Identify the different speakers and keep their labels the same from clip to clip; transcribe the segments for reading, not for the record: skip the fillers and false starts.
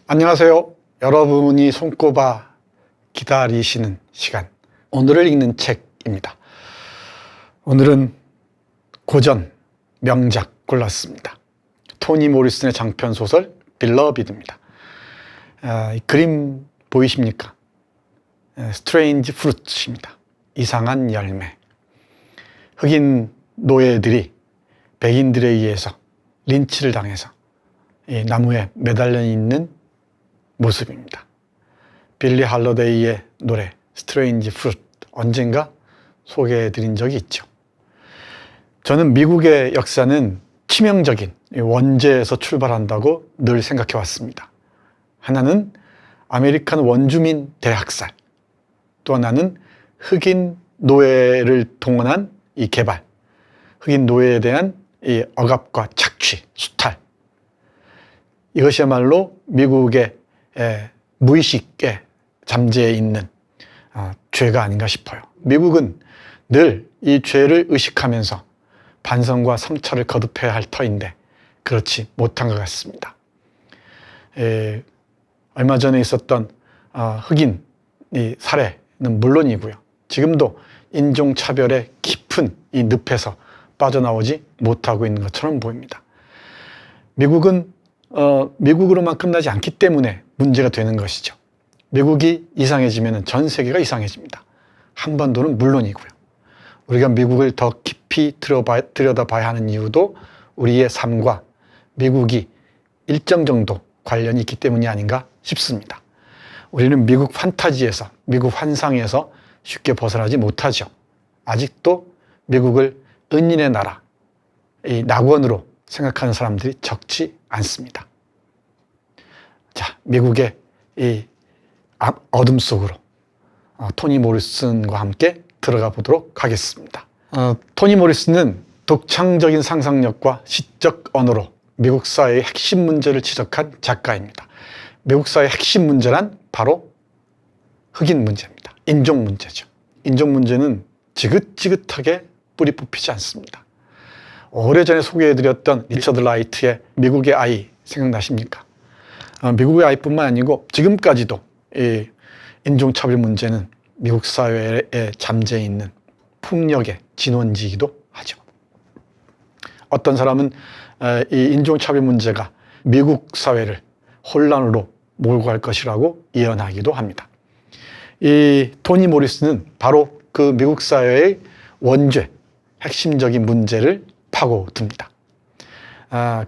Speaker 1: 안녕하세요. 여러분이 손꼽아 기다리시는 시간, 오늘을 읽는 책입니다. 오늘은 고전 명작 골랐습니다. 토니 모리슨의 장편 소설 빌러비드입니다. 이 그림 보이십니까? 스트레인지 프루트입니다. 이상한 열매. 흑인 노예들이 백인들에 의해서 린치를 당해서 이 나무에 매달려 있는 모습입니다. 빌리 할러데이의 노래 스트레인지 프루트, 언젠가 소개해드린 적이 있죠. 저는 미국의 역사는 치명적인 원죄에서 출발한다고 늘 생각해 왔습니다. 하나는 아메리칸 원주민 대학살, 또 하나는 흑인 노예를 동원한 이 개발, 흑인 노예에 대한 이 억압과 착취, 수탈, 이것이야말로 미국의 무의식에 잠재해 있는 죄가 아닌가 싶어요. 미국은 늘 이 죄를 의식하면서 반성과 성찰을 거듭해야 할 터인데 그렇지 못한 것 같습니다. 얼마 전에 있었던 흑인 이 살해는 물론이고요. 지금도 인종차별의 깊은 이 늪에서 빠져나오지 못하고 있는 것처럼 보입니다. 미국은 미국으로만 끝나지 않기 때문에 문제가 되는 것이죠. 미국이 이상해지면 전 세계가 이상해집니다. 한반도는 물론이고요. 우리가 미국을 더 깊이 들여다봐야 하는 이유도 우리의 삶과 미국이 일정 정도 관련이 있기 때문이 아닌가 싶습니다. 우리는 미국 판타지에서, 미국 환상에서 쉽게 벗어나지 못하죠. 아직도 미국을 은인의 나라, 이 낙원으로 생각하는 사람들이 적지 않습니다. 자, 미국의 이 어둠 속으로 토니 모리슨과 함께 들어가 보도록 하겠습니다. 토니 모리슨은 독창적인 상상력과 시적 언어로 미국 사회의 핵심 문제를 지적한 작가입니다. 미국 사회의 핵심 문제란 바로 흑인 문제입니다. 인종 문제죠. 인종 문제는 지긋지긋하게 뿌리 뽑히지 않습니다. 오래전에 소개해드렸던 리처드 라이트의 미국의 아이 생각나십니까? 미국의 아이뿐만 아니고 지금까지도 이 인종차별 문제는 미국 사회에 잠재해 있는 폭력의 진원지이기도 하죠. 어떤 사람은 이 인종차별 문제가 미국 사회를 혼란으로 몰고 갈 것이라고 예언하기도 합니다. 이 토니 모리슨은 바로 그 미국 사회의 원죄, 핵심적인 문제를 파고듭니다.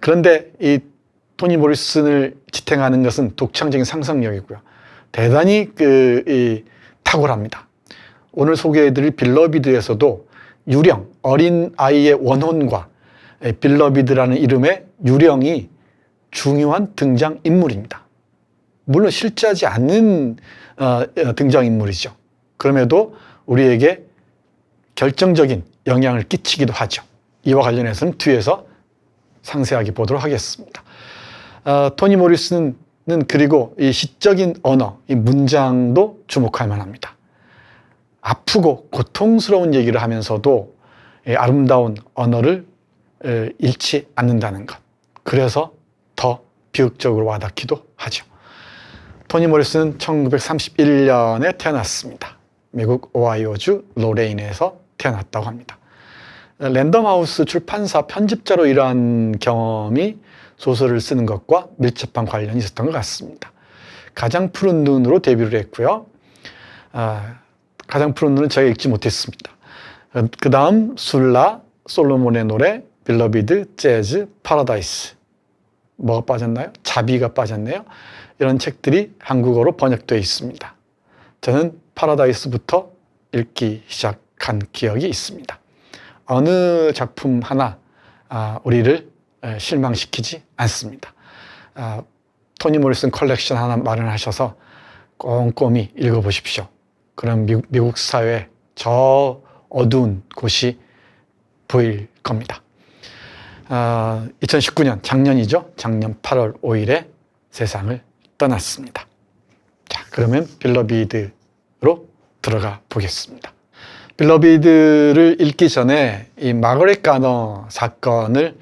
Speaker 1: 그런데 이 토니 모리슨을 지탱하는 것은 독창적인 상상력이고요. 대단히 탁월합니다. 오늘 소개해드릴 빌러비드에서도 유령, 어린 아이의 원혼과 빌러비드라는 이름의 유령이 중요한 등장인물입니다. 물론 실제하지 않는 등장인물이죠. 그럼에도 우리에게 결정적인 영향을 끼치기도 하죠. 이와 관련해서는 뒤에서 상세하게 보도록 하겠습니다. 토니 모리슨은 그리고 이 시적인 언어, 이 문장도 주목할 만합니다. 아프고 고통스러운 얘기를 하면서도 아름다운 언어를 잃지 않는다는 것. 그래서 더 비극적으로 와닿기도 하죠. 토니 모리슨은 1931년에 태어났습니다. 미국 오하이오주 로레인에서 태어났다고 합니다. 랜덤하우스 출판사 편집자로 일한 경험이 소설을 쓰는 것과 밀접한 관련이 있었던 것 같습니다. 가장 푸른 눈으로 데뷔를 했고요. 가장 푸른 눈은 제가 읽지 못했습니다. 그 다음 술라, 솔로몬의 노래, 빌러비드, 재즈, 파라다이스. 뭐가 빠졌나요? 자비가 빠졌네요. 이런 책들이 한국어로 번역되어 있습니다. 저는 파라다이스부터 읽기 시작한 기억이 있습니다. 어느 작품 하나 우리를 실망시키지 않습니다. 토니 모리슨 컬렉션 하나 마련하셔서 꼼꼼히 읽어보십시오. 그럼 미국 사회의 저 어두운 곳이 보일 겁니다. 2019년, 작년이죠. 작년 8월 5일에 세상을 떠났습니다. 자, 그러면 빌러비드로 들어가 보겠습니다. 빌러비드를 읽기 전에 이 마거렛 가너 사건을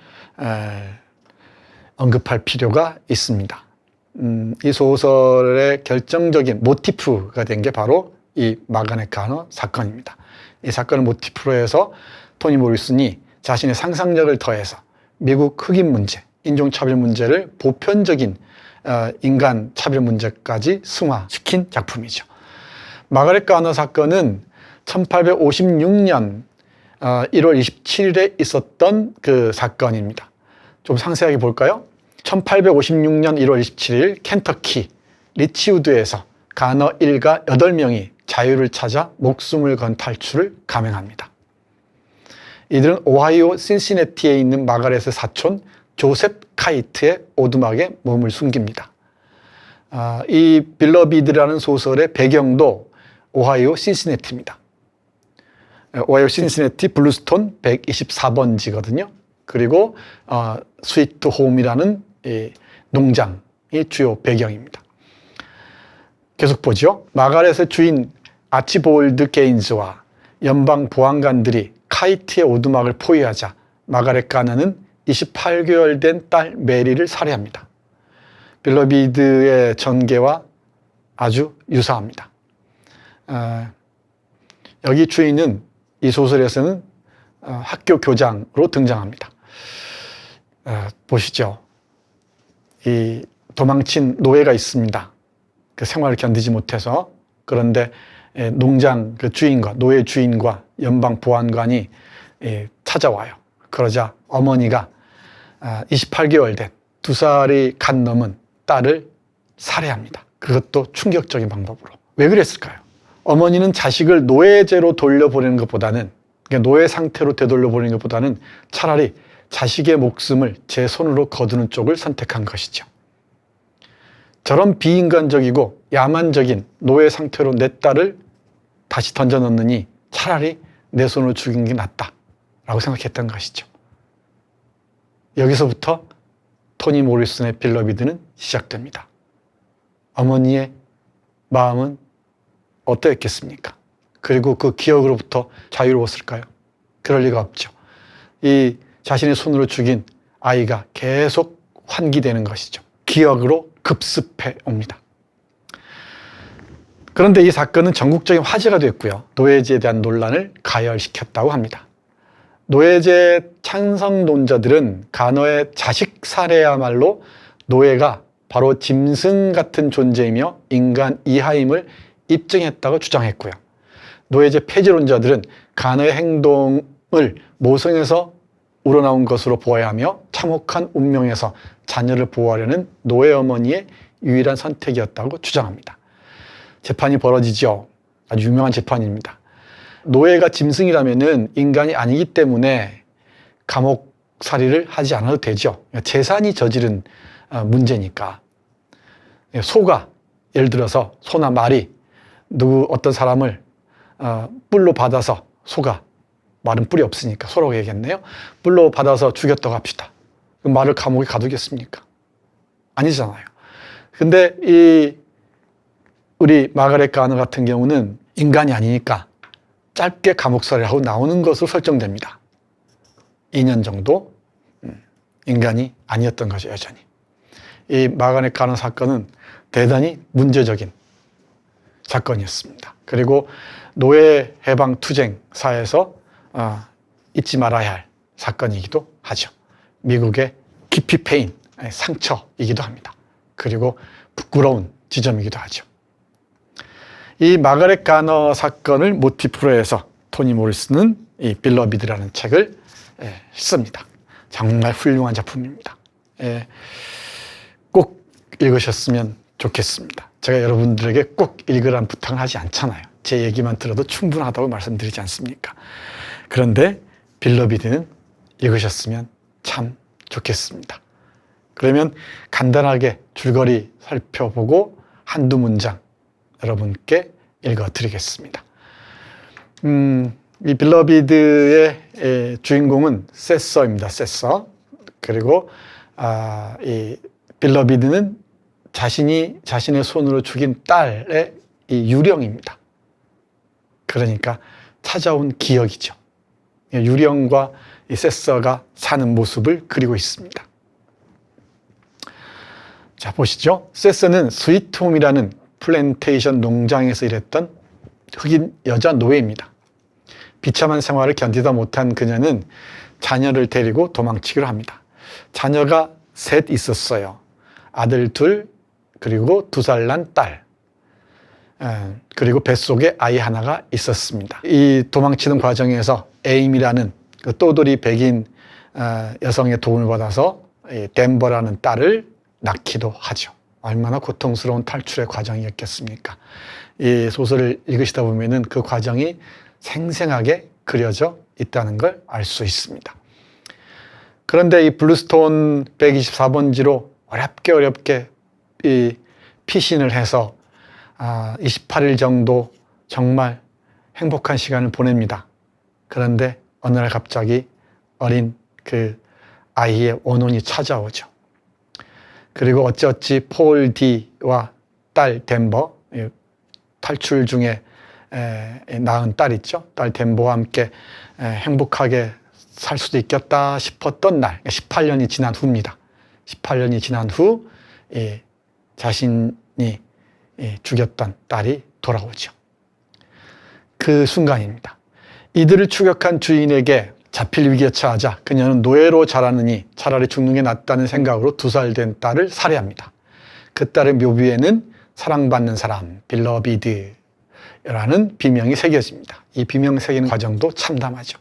Speaker 1: 언급할 필요가 있습니다. 이 소설의 결정적인 모티프가 된 게 바로 이 마가렛 가너 사건입니다. 이 사건을 모티프로 해서 토니 모리슨이 자신의 상상력을 더해서 미국 흑인 문제, 인종차별 문제를 보편적인 인간 차별 문제까지 승화시킨 작품이죠. 마가렛 가너 사건은 1856년 1월 27일에 있었던 그 사건입니다. 좀 상세하게 볼까요? 1856년 1월 27일 켄터키 리치우드에서 가너 일가 8명이 자유를 찾아 목숨을 건 탈출을 감행합니다. 이들은 오하이오 신시내티에 있는 마가렛의 사촌 조셉 카이트의 오두막에 몸을 숨깁니다. 이 빌러비드라는 소설의 배경도 오하이오 신시내티입니다. 오하이오 신시내티 블루스톤 124번지거든요. 그리고 스위트 홈이라는 이 농장이 주요 배경입니다. 계속 보죠. 마가렛의 주인 아치볼드 게인즈와 연방 보안관들이 카이트의 오두막을 포위하자 마가렛 가너는 28개월 된 딸 메리를 살해합니다. 빌러비드의 전개와 아주 유사합니다. 여기 주인은 이 소설에서는 학교 교장으로 등장합니다. 보시죠. 이 도망친 노예가 있습니다. 그 생활을 견디지 못해서. 그런데 농장 그 주인과 노예 주인과 연방 보안관이 찾아와요. 그러자 어머니가 28개월 된 2살이 갓 넘은 딸을 살해합니다. 그것도 충격적인 방법으로. 왜 그랬을까요? 어머니는 자식을 노예제로 돌려보내는 것보다는, 그러니까 노예 상태로 되돌려보내는 것보다는 차라리 자식의 목숨을 제 손으로 거두는 쪽을 선택한 것이죠. 저런 비인간적이고 야만적인 노예 상태로 내 딸을 다시 던져넣느니 차라리 내 손으로 죽인 게 낫다라고 생각했던 것이죠. 여기서부터 토니 모리슨의 빌러비드는 시작됩니다. 어머니의 마음은 어떠했겠습니까? 그리고 그 기억으로부터 자유로웠을까요? 그럴 리가 없죠. 이 자신의 손으로 죽인 아이가 계속 환기되는 것이죠. 기억으로 급습해 옵니다. 그런데 이 사건은 전국적인 화제가 됐고요. 노예제에 대한 논란을 가열시켰다고 합니다. 노예제 찬성론자들은 가너의 자식 살해야말로 노예가 바로 짐승 같은 존재이며 인간 이하임을 입증했다고 주장했고요. 노예제 폐지론자들은 가너의 행동을 모성에서 우러나온 것으로 보아야 하며 참혹한 운명에서 자녀를 보호하려는 노예 어머니의 유일한 선택이었다고 주장합니다. 재판이 벌어지죠. 아주 유명한 재판입니다. 노예가 짐승이라면 인간이 아니기 때문에 감옥살이를 하지 않아도 되죠. 재산이 저지른 문제니까. 소가, 예를 들어서 소나 말이 어떤 사람을 뿔로 받아서, 소가, 말은 뿔이 없으니까 소라고 얘기했네요. 뿔로 받아서 죽였다고 합시다. 그럼 말을 감옥에 가두겠습니까? 아니잖아요. 근데 우리 마가렛 가너 같은 경우는 인간이 아니니까 짧게 감옥살이를 하고 나오는 것으로 설정됩니다. 2년 정도 인간이 아니었던 거죠, 여전히. 이 마가렛 가너 사건은 대단히 문제적인 사건이었습니다. 그리고 노예 해방 투쟁사에서 잊지 말아야 할 사건이기도 하죠. 미국의 깊이 패인 상처이기도 합니다. 그리고 부끄러운 지점이기도 하죠. 이 마가렛 가너 사건을 모티프로 해서 토니 모리슨은 이 빌러비드라는 책을 씁니다. 정말 훌륭한 작품입니다. 꼭 읽으셨으면 좋겠습니다. 제가 여러분들에게 꼭 읽으라는 부탁을 하지 않잖아요. 제 얘기만 들어도 충분하다고 말씀드리지 않습니까? 그런데 빌러비드는 읽으셨으면 참 좋겠습니다. 그러면 간단하게 줄거리 살펴보고 한두 문장 여러분께 읽어드리겠습니다. 이 빌러비드의 주인공은 세서입니다. 세서. 그리고 이 빌러비드는 자신의 손으로 죽인 딸의 이 유령입니다. 그러니까 찾아온 기억이죠. 유령과 이 세서가 사는 모습을 그리고 있습니다. 자, 보시죠. 세서는 스위트홈이라는 플랜테이션 농장에서 일했던 흑인 여자 노예입니다. 비참한 생활을 견디다 못한 그녀는 자녀를 데리고 도망치기로 합니다. 자녀가 셋 있었어요. 아들 둘, 그리고 2살 난 딸, 그리고 뱃속에 아이 하나가 있었습니다. 이 도망치는 과정에서 에임이라는 그 또돌이 백인 여성의 도움을 받아서 덴버라는 딸을 낳기도 하죠. 얼마나 고통스러운 탈출의 과정이었겠습니까? 이 소설을 읽으시다 보면은 그 과정이 생생하게 그려져 있다는 걸 알 수 있습니다. 그런데 이 블루스톤 124번지로 어렵게 이 피신을 해서 28일 정도 정말 행복한 시간을 보냅니다. 그런데 어느 날 갑자기 어린 그 아이의 원혼이 찾아오죠. 그리고 어찌어찌 폴 D와 딸 덴버, 탈출 중에 낳은 딸 있죠. 딸 덴버와 함께 행복하게 살 수도 있겠다 싶었던 날, 18년이 지난 후입니다. 18년이 지난 후 자신이 죽였던 딸이 돌아오죠. 그 순간입니다. 이들을 추격한 주인에게 잡힐 위기에 처하자 그녀는 노예로 자라느니 차라리 죽는 게 낫다는 생각으로 2살 된 딸을 살해합니다. 그 딸의 묘비에는 사랑받는 사람, 빌러비드라는 비명이 새겨집니다. 이 비명 새기는 과정도 참담하죠.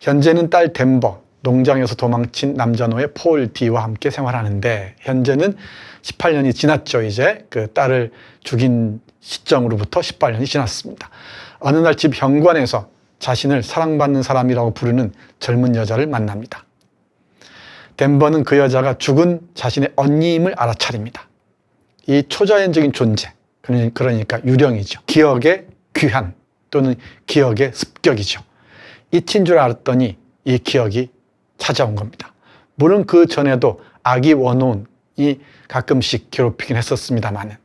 Speaker 1: 현재는 딸 덴버, 농장에서 도망친 남자 노예 폴 D와 함께 생활하는데 현재는 18년이 지났죠. 이제 그 딸을 죽인 시점으로부터 18년이 지났습니다. 어느 날 집 현관에서 자신을 사랑받는 사람이라고 부르는 젊은 여자를 만납니다. 덴버는 그 여자가 죽은 자신의 언니임을 알아차립니다. 이 초자연적인 존재, 그러니까 유령이죠. 기억의 귀한 또는 기억의 습격이죠. 잊힌 줄 알았더니 이 기억이 찾아온 겁니다. 물론 그 전에도 아기 원혼이 가끔씩 괴롭히긴 했었습니다만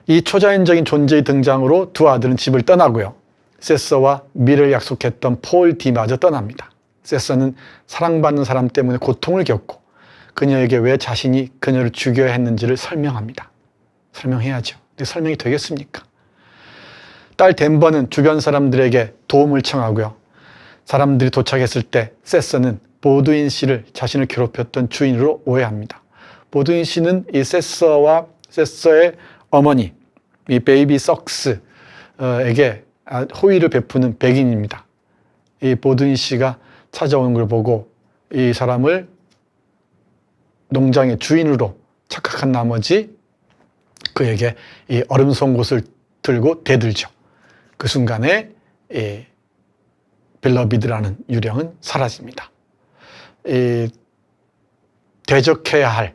Speaker 1: 이 초자연적인 존재의 등장으로 두 아들은 집을 떠나고요. 세서와 미래를 약속했던 폴 D마저 떠납니다. 세서는 사랑받는 사람 때문에 고통을 겪고 그녀에게 왜 자신이 그녀를 죽여야 했는지를 설명합니다. 설명해야죠. 근데 설명이 되겠습니까? 딸 덴버는 주변 사람들에게 도움을 청하고요. 사람들이 도착했을 때 세서는 보드윈 씨를 자신을 괴롭혔던 주인으로 오해합니다. 보드윈 씨는 이 세서와 세서의 어머니, 이 베이비 석스에게 호의를 베푸는 백인입니다. 이 보드윈 씨가 찾아오는 걸 보고 이 사람을 농장의 주인으로 착각한 나머지 그에게 이 얼음 송곳을 들고 대들죠. 그 순간에 이 빌러비드라는 유령은 사라집니다. 이 대적해야 할,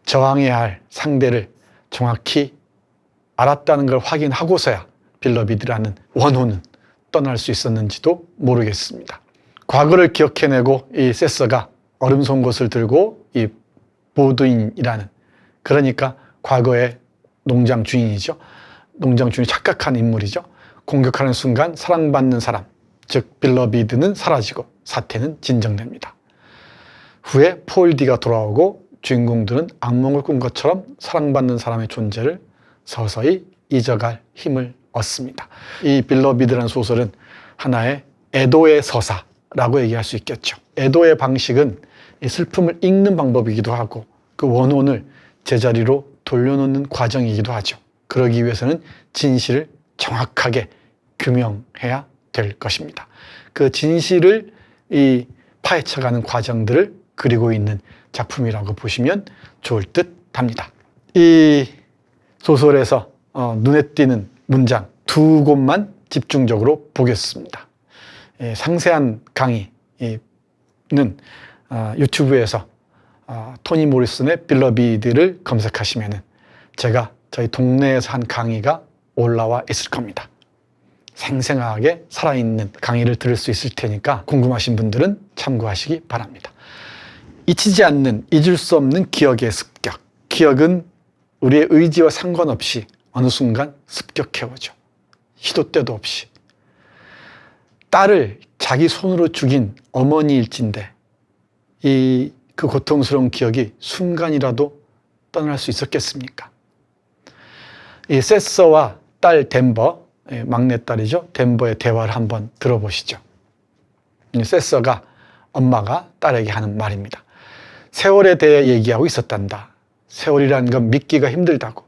Speaker 1: 저항해야 할 상대를 정확히 알았다는 걸 확인하고서야 빌러비드라는 원혼은 떠날 수 있었는지도 모르겠습니다. 과거를 기억해내고 이 세서가 얼음 송곳을 들고 이 보드윈이라는, 그러니까 과거의 농장 주인이죠. 농장 주인이 착각한 인물이죠. 공격하는 순간 사랑받는 사람, 즉 빌러비드는 사라지고 사태는 진정됩니다. 후에 폴 D가 돌아오고 주인공들은 악몽을 꾼 것처럼 사랑받는 사람의 존재를 서서히 잊어갈 힘을 얻습니다. 이 빌러비드라는 소설은 하나의 애도의 서사라고 얘기할 수 있겠죠. 애도의 방식은 이 슬픔을 읽는 방법이기도 하고 그 원혼을 제자리로 돌려놓는 과정이기도 하죠. 그러기 위해서는 진실을 정확하게 규명해야 될 것입니다. 그 진실을 이 파헤쳐가는 과정들을 그리고 있는 작품이라고 보시면 좋을 듯 합니다. 이 소설에서 눈에 띄는 문장 2곳만 집중적으로 보겠습니다. 상세한 강의는 유튜브에서 토니 모리슨의 빌러비드를 검색하시면 제가 저희 동네에서 한 강의가 올라와 있을 겁니다. 생생하게 살아있는 강의를 들을 수 있을 테니까 궁금하신 분들은 참고하시기 바랍니다. 잊히지 않는, 잊을 수 없는 기억의 습격. 기억은 우리의 의지와 상관없이 어느 순간 습격해오죠. 시도 때도 없이. 딸을 자기 손으로 죽인 어머니일진데 그 고통스러운 기억이 순간이라도 떠날 수 있었겠습니까? 이 세서와 딸 덴버, 막내딸이죠. 덴버의 대화를 한번 들어보시죠. 세서가 엄마가 딸에게 하는 말입니다. 세월에 대해 얘기하고 있었단다. 세월이라는 건 믿기가 힘들다고.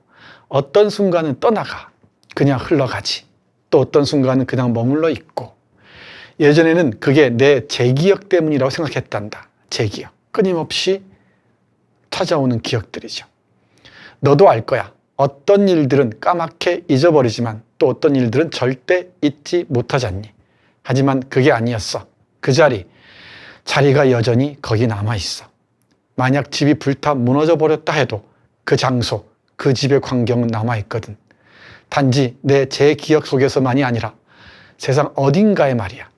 Speaker 1: 어떤 순간은 떠나가. 그냥 흘러가지. 또 어떤 순간은 그냥 머물러 있고. 예전에는 그게 내 재기억 때문이라고 생각했단다. 재기억. 끊임없이 찾아오는 기억들이죠. 너도 알 거야. 어떤 일들은 까맣게 잊어버리지만 또 어떤 일들은 절대 잊지 못하잖니. 하지만 그게 아니었어. 그 자리가 여전히 거기 남아있어. 만약 집이 불타 무너져 버렸다 해도 그 장소, 그 집의 광경은 남아있거든. 단지 내 재기억 속에서만이 아니라 세상 어딘가에 말이야.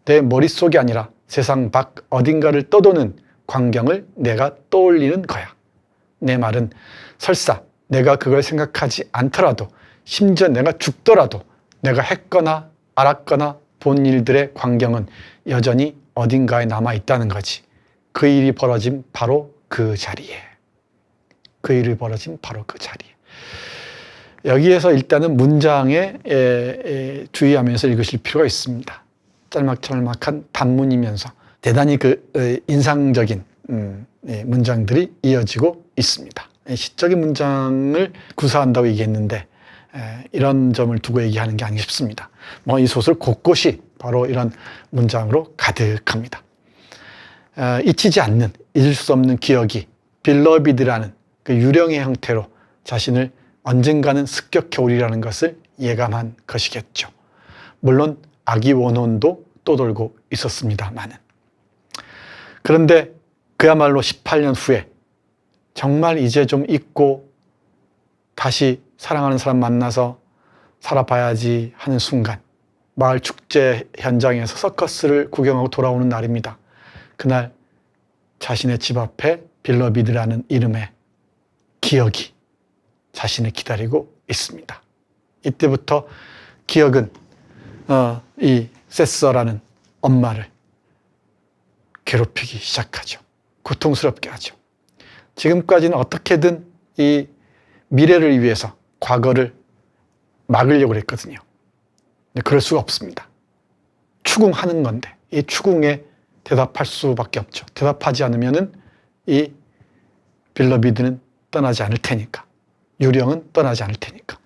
Speaker 1: 내 머릿속이 아니라 세상 밖 어딘가를 떠도는 광경을 내가 떠올리는 거야. 내 말은 설사 내가 그걸 생각하지 않더라도, 심지어 내가 죽더라도 내가 했거나 알았거나 본 일들의 광경은 여전히 어딘가에 남아있다는 거지. 그 일이 벌어진 바로 그 자리에. 그 일이 벌어진 바로 그 자리에. 여기에서 일단은 문장에 주의하면서 읽으실 필요가 있습니다. 짤막짤막한 단문이면서 대단히 인상적인 문장들이 이어지고 있습니다. 시적인 문장을 구사한다고 얘기했는데 이런 점을 두고 얘기하는 게 아닌가 싶습니다. 이 소설 곳곳이 바로 이런 문장으로 가득합니다. 잊히지 않는, 잊을 수 없는 기억이 빌러비드라는 그 유령의 형태로 자신을 언젠가는 습격해 오리라는 것을 예감한 것이겠죠. 물론 아기 원혼도 떠돌고 있었습니다마는. 그런데 그야말로 18년 후에 정말 이제 좀 잊고 다시 사랑하는 사람 만나서 살아봐야지 하는 순간, 마을 축제 현장에서 서커스를 구경하고 돌아오는 날입니다. 그날 자신의 집 앞에 빌러비드라는 이름의 기억이 자신을 기다리고 있습니다. 이때부터 기억은 이 세서라는 엄마를 괴롭히기 시작하죠. 고통스럽게 하죠. 지금까지는 어떻게든 이 미래를 위해서 과거를 막으려고 했거든요. 근데 그럴 수가 없습니다. 추궁하는 건데 이 추궁에 대답할 수밖에 없죠. 대답하지 않으면은 이 빌러비드는 떠나지 않을 테니까. 유령은 떠나지 않을 테니까.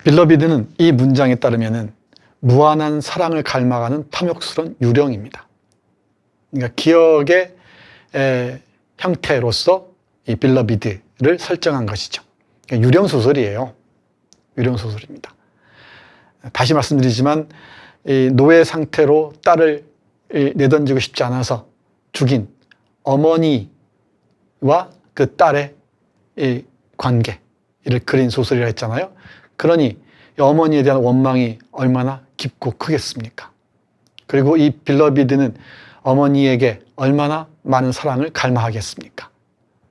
Speaker 1: 빌러비드는 이 문장에 따르면은 무한한 사랑을 갈망하는 탐욕스러운 유령입니다. 그러니까 기억의 형태로서 이 빌러비드를 설정한 것이죠. 그러니까 유령 소설이에요. 유령 소설입니다. 다시 말씀드리지만 이 노예 상태로 딸을 내던지고 싶지 않아서 죽인 어머니와 그 딸의 이 관계를 그린 소설이라 했잖아요. 그러니 어머니에 대한 원망이 얼마나 깊고 크겠습니까? 그리고 이 빌러비드는 어머니에게 얼마나 많은 사랑을 갈망하겠습니까?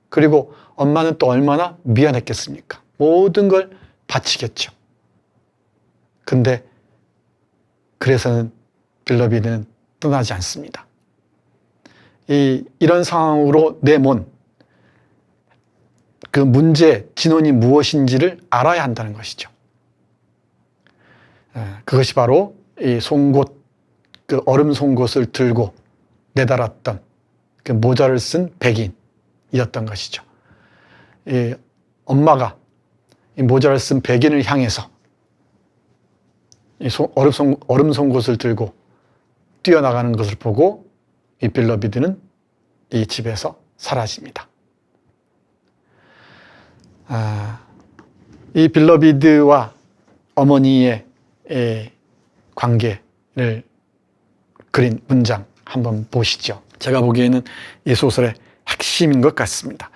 Speaker 1: 그리고 엄마는 또 얼마나 미안했겠습니까? 모든 걸 바치겠죠. 근데 그래서는 빌러비드는 떠나지 않습니다. 이런 상황으로 내몬 그 문제의 진원이 무엇인지를 알아야 한다는 것이죠. 그것이 바로 이 송곳, 그 얼음 송곳을 들고 내달았던 그 모자를 쓴 백인이었던 것이죠. 이 엄마가 이 모자를 쓴 백인을 향해서 이 얼음 송곳을 들고 뛰어나가는 것을 보고 이 빌러비드는 이 집에서 사라집니다. 이 빌러비드와 어머니의 관계를 그린 문장 한번 보시죠. 제가 보기에는 이 소설의 핵심인 것 같습니다.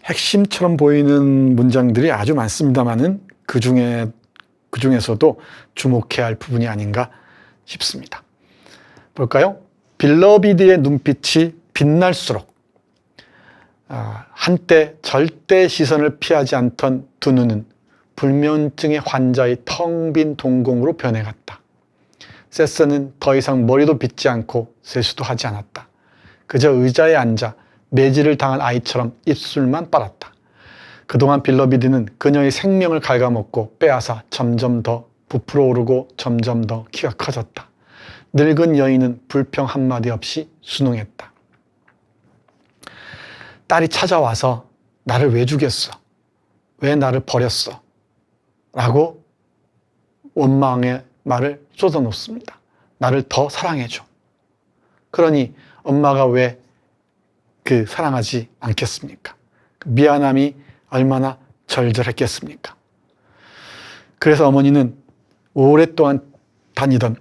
Speaker 1: 핵심처럼 보이는 문장들이 아주 많습니다만은 그 중에서도 주목해야 할 부분이 아닌가 싶습니다. 볼까요? 빌러비드의 눈빛이 빛날수록 한때 절대 시선을 피하지 않던 두 눈은 불면증의 환자의 텅 빈 동공으로 변해갔다. 세서는 더 이상 머리도 빗지 않고 세수도 하지 않았다. 그저 의자에 앉아 매질을 당한 아이처럼 입술만 빨았다. 그동안 빌러비드는 그녀의 생명을 갉아먹고 빼앗아 점점 더 부풀어 오르고 점점 더 키가 커졌다. 늙은 여인은 불평 한마디 없이 순응했다. 딸이 찾아와서 나를 왜 죽였어? 왜 나를 버렸어? 라고 원망의 말을 쏟아놓습니다. 나를 더 사랑해줘. 그러니 엄마가 왜 사랑하지 않겠습니까? 미안함이 얼마나 절절했겠습니까? 그래서 어머니는 오랫동안 다니던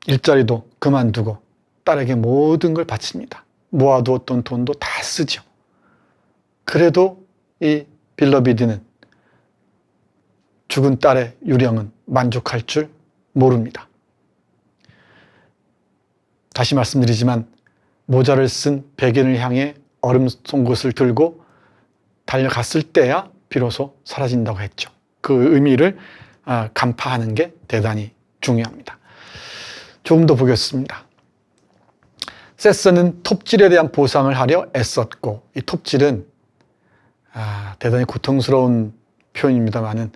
Speaker 1: 일자리도 그만두고 딸에게 모든 걸 바칩니다. 모아두었던 돈도 다 쓰죠. 그래도 이 빌러비드는 죽은 딸의 유령은 만족할 줄 모릅니다. 다시 말씀드리지만 모자를 쓴 백인을 향해 얼음 송곳을 들고 달려갔을 때야 비로소 사라진다고 했죠. 그 의미를 간파하는 게 대단히 중요합니다. 조금 더 보겠습니다. 세서는 톱질에 대한 보상을 하려 애썼고, 이 톱질은 대단히 고통스러운 표현입니다만은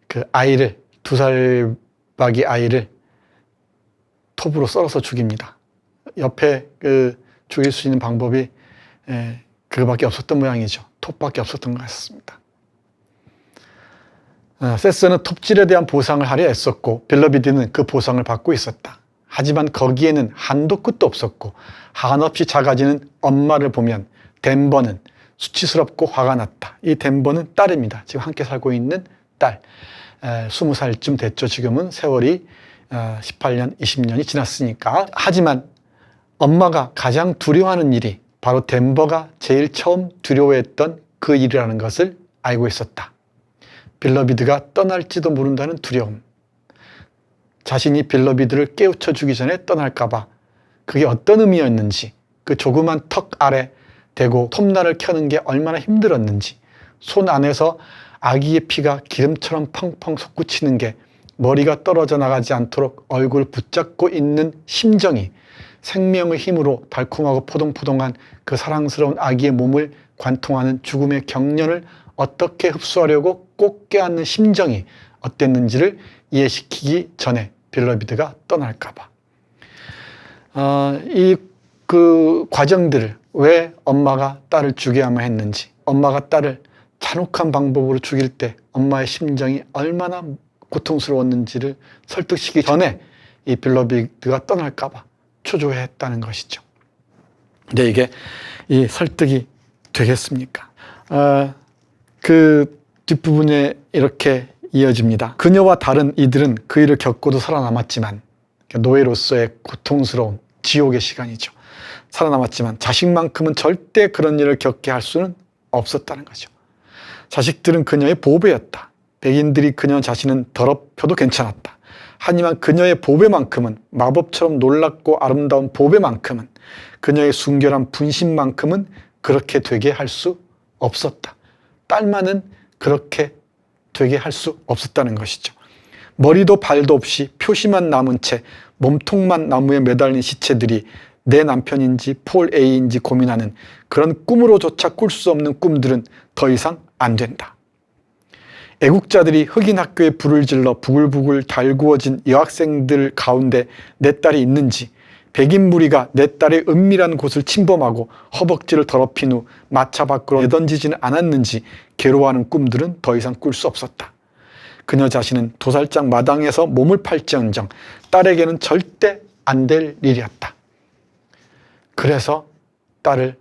Speaker 1: 그 아이를, 2살박이 아이를 톱으로 썰어서 죽입니다. 옆에 죽일 수 있는 방법이 그거밖에 없었던 모양이죠. 톱밖에 없었던 것 같습니다. 세서는 톱질에 대한 보상을 하려 애썼고 빌러비드는 그 보상을 받고 있었다. 하지만 거기에는 한도 끝도 없었고 한없이 작아지는 엄마를 보면 덴버는 수치스럽고 화가 났다. 이 덴버는 딸입니다. 지금 함께 살고 있는 딸. 20살쯤 됐죠. 지금은 세월이 18년, 20년이 지났으니까. 하지만 엄마가 가장 두려워하는 일이 바로 덴버가 제일 처음 두려워했던 그 일이라는 것을 알고 있었다. 빌러비드가 떠날지도 모른다는 두려움. 자신이 빌러비드를 깨우쳐 주기 전에 떠날까봐 그게 어떤 의미였는지, 그 조그만 턱 아래 대고 톱날을 켜는 게 얼마나 힘들었는지, 손 안에서 아기의 피가 기름처럼 펑펑 솟구치는 게 머리가 떨어져 나가지 않도록 얼굴 붙잡고 있는 심정이 생명의 힘으로 달콤하고 포동포동한 그 사랑스러운 아기의 몸을 관통하는 죽음의 경련을 어떻게 흡수하려고 꼭 껴안는 심정이 어땠는지를 이해시키기 전에 빌러비드가 떠날까봐. 그 과정들을, 왜 엄마가 딸을 죽여야만 했는지, 엄마가 딸을 잔혹한 방법으로 죽일 때 엄마의 심정이 얼마나 고통스러웠는지를 설득시키기 전에 이 빌러비드가 떠날까봐 초조해했다는 것이죠. 근데 이게 이 설득이 되겠습니까? 그 뒷부분에 이렇게 이어집니다. 그녀와 다른 이들은 그 일을 겪고도 살아남았지만, 노예로서의 고통스러운 지옥의 시간이죠. 살아남았지만 자식만큼은 절대 그런 일을 겪게 할 수는 없었다는 거죠. 자식들은 그녀의 보배였다. 백인들이 그녀 자신은 더럽혀도 괜찮았다. 하지만 그녀의 보배만큼은, 마법처럼 놀랍고 아름다운 보배만큼은, 그녀의 순결한 분신만큼은 그렇게 되게 할 수 없었다. 딸만은 그렇게 되게 할 수 없었다는 것이죠. 머리도 발도 없이 표시만 남은 채 몸통만 나무에 매달린 시체들이 내 남편인지 폴 A인지 고민하는 그런 꿈으로조차 꿀 수 없는 꿈들은 더 이상 안 된다. 애국자들이 흑인 학교에 불을 질러 부글부글 달구어진 여학생들 가운데 내 딸이 있는지, 백인 무리가 내 딸의 은밀한 곳을 침범하고 허벅지를 더럽힌 후 마차 밖으로 내던지지는 않았는지 괴로워하는 꿈들은 더 이상 꿀 수 없었다. 그녀 자신은 도살장 마당에서 몸을 팔지언정 딸에게는 절대 안 될 일이었다. 그래서 딸을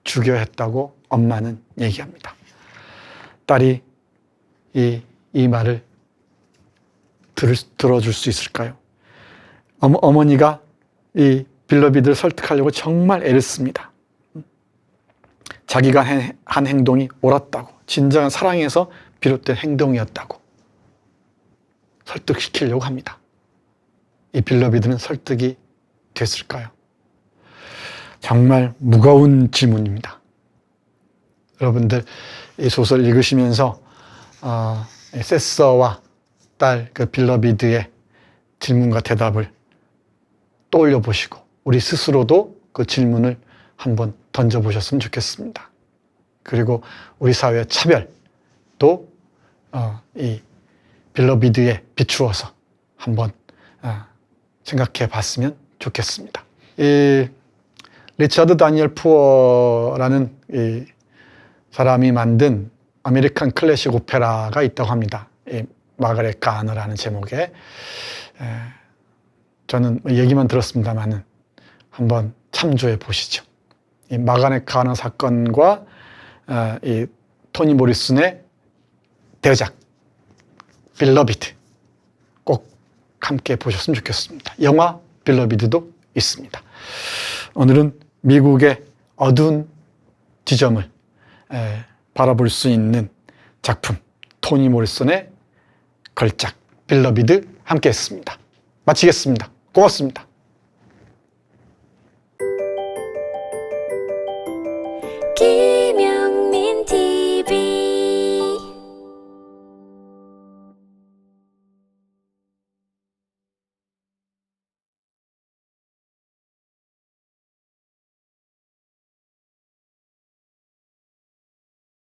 Speaker 1: 죽여야 했다고 엄마는 얘기합니다. 딸이 이 말을 들어줄 수 있을까요? 어머니가 이 빌러비드를 설득하려고 정말 애를 씁니다. 자기가 한 행동이 옳았다고, 진정한 사랑에서 비롯된 행동이었다고 설득시키려고 합니다. 이 빌러비드는 설득이 됐을까요? 정말 무거운 질문입니다. 여러분들 이 소설 읽으시면서 세서와 딸 그 빌러비드의 질문과 대답을 떠올려 보시고 우리 스스로도 그 질문을 한번 던져보셨으면 좋겠습니다. 그리고 우리 사회의 차별도 이 빌러비드에 비추어서 한번 생각해 봤으면 좋겠습니다. 이 리차드 다니엘 푸어라는 이 사람이 만든 아메리칸 클래식 오페라가 있다고 합니다. 이 마가렛 가너라는 제목의 저는 얘기만 들었습니다만은 한번 참조해 보시죠. 이 마가렛 가너 사건과 이 토니 모리슨의 대작 빌러비드 꼭 함께 보셨으면 좋겠습니다. 영화 빌러비드도 있습니다. 오늘은 미국의 어두운 지점을 바라볼 수 있는 작품 토니 모리슨의 걸작 빌러비드 함께 했습니다. 마치겠습니다. 고맙습니다.
Speaker 2: 기